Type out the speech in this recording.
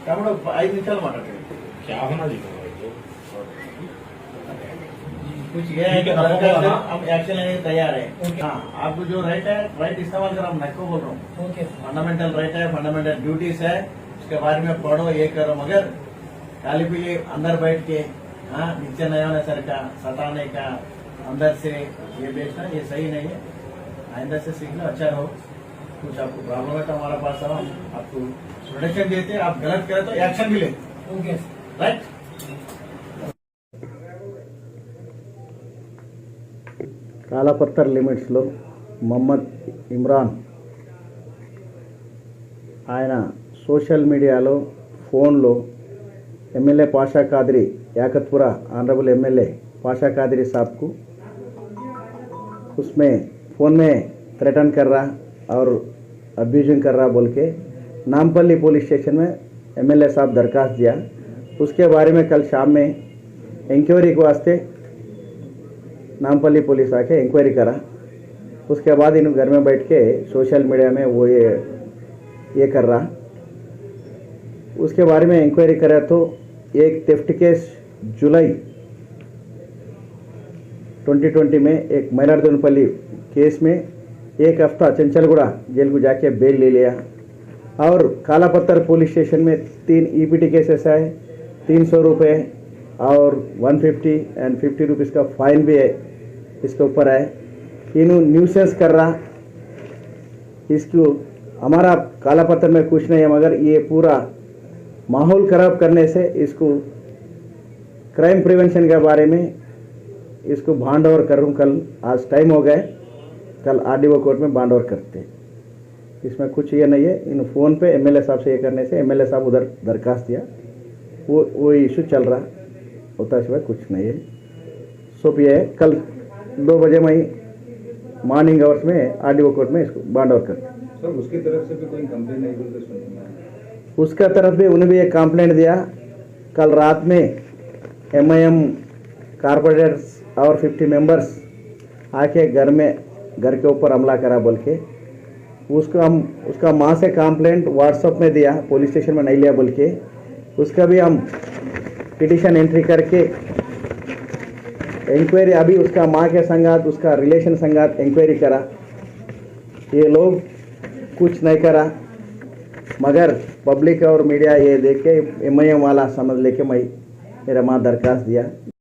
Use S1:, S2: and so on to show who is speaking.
S1: తమ్ముడు 5 నిమిషాలు మాట్లాడండి
S2: क्या होना जी
S1: कुछ ये है कि हम एक्शन लेने को तैयार है हाँ आपको जो राइट है राइट इस्तेमाल कर मैं को बोल रहा हूँ फंडामेंटल राइट है फंडामेंटल ड्यूटीज है उसके बारे में पढ़ो ये करो मगर खाली भी ये अंदर बैठ के हाँ नीचे नया होने सर का सताने का अंदर से ये बेचना ये सही नहीं है आइंदा से सीख लो अच्छा रहो कुछ आपको प्रॉब्लम है तो हमारा पास आओ आपको प्रोटेक्शन देते हैं आप गलत करें तो एक्शन भी लेते राइट
S3: కాలాపత్తర్ లిమిట్స్లో మొహమ్మద్ ఇమ్రాన్ ఆయన సోషల్ మీడియాలో ఫోన్లో MLA Pasha Qadri Yakutpura honourable MLA Pasha Qadri sahab को उसमें फ़ोन में थ्रेटन कर रहा और अब्यूजिंग कर रहा बोल के नामपल्ली पुलिस स्टेशन में एमएलए साहब दरखास्त दिया। उसके बारे में कल शाम में इंक्वायरी के वास्ते नामपल्ली पुलिस आके इंक्वायरी करा। उसके बाद इन घर में बैठ के सोशल मीडिया में वो ये कर रहा। उसके बारे में इंक्वायरी करा तो एक थेफ्ट केस जुलाई 2020 में एक मैलारदोनपल्ली केस में एक हफ्ता चंचलगुड़ा जेल को जाके बेल ले लिया और कालापत्थर पुलिस स्टेशन में 3 ईपीटी केसेस है 300 रुपये और 150 एंड 50 रुपीज़ का फाइन भी है इसके ऊपर है। इन्हों न्यूसेंस कर रहा इसको हमारा कालापत्थर में कुछ नहीं है मगर ये पूरा माहौल खराब करने से इसको क्राइम प्रिवेंशन के बारे में इसको बांड ओवर करूँ कल आज टाइम हो गए कल आरडीओ कोर्ट में बांड ओवर करते। इसमें कुछ ये नहीं है इन फ़ोन पे एमएलए साहब से ये करने से एमएलए साहब उधर दरखास्त दिया वो इशू चल रहा होता सिवाय कुछ नहीं है। सो ये है कल 2 बजे में मॉर्निंग आवर्स में आरडीओ कोर्ट में इसको बांड ओवर करते।
S4: सर उसकी तरफ से भी कोई कंप्लेंट नहीं बोलते सुनने में
S3: उसका तरफ भी उन्हें भी एक कंप्लेंट दिया कल रात में एमआईएम कारपोरेटर्स और 50 मेंबर्स आके घर के ऊपर हमला करा बोल के उसका माँ से कंप्लेंट व्हाट्सएप में दिया पुलिस स्टेशन में नहीं लिया बोल के उसका भी हम पिटीशन एंट्री करके इंक्वायरी अभी उसका माँ के संगात उसका रिलेशन संगात इंक्वायरी करा। ये लोग कुछ नहीं करा मगर पब्लिक और मीडिया ये देख के एमआईएम वाला समझ लेके मैं मेरा माँ दरखास्त दिया।